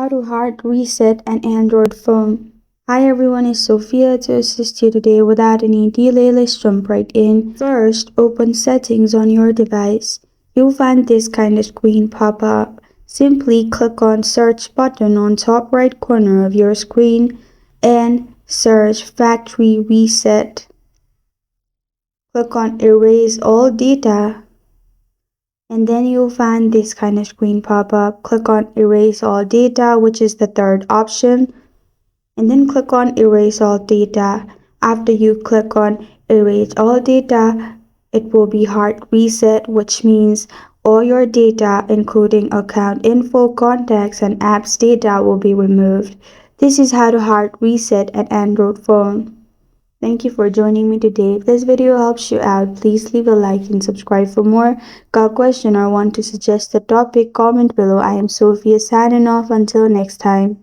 How to hard reset an Android phone. Hi everyone, it's Sophia to assist you today. Without any delay, let's jump right in. First, open settings on your device. You'll find this kind of screen pop up. Simply click on search button on top right corner of your screen and search factory reset. Click on erase all data. And then you'll find this kind of screen pop up. Click on erase all data, which is the third option. And then click on erase all data. After you click on erase all data, it will be hard reset, which means all your data, including account info, contacts, and apps data will be removed. This is how to hard reset an Android phone. Thank you for joining me today. If this video helps you out, please leave a like and subscribe for more. Got a question or want to suggest a topic? Comment below. I am Sophia signing off. Until next time.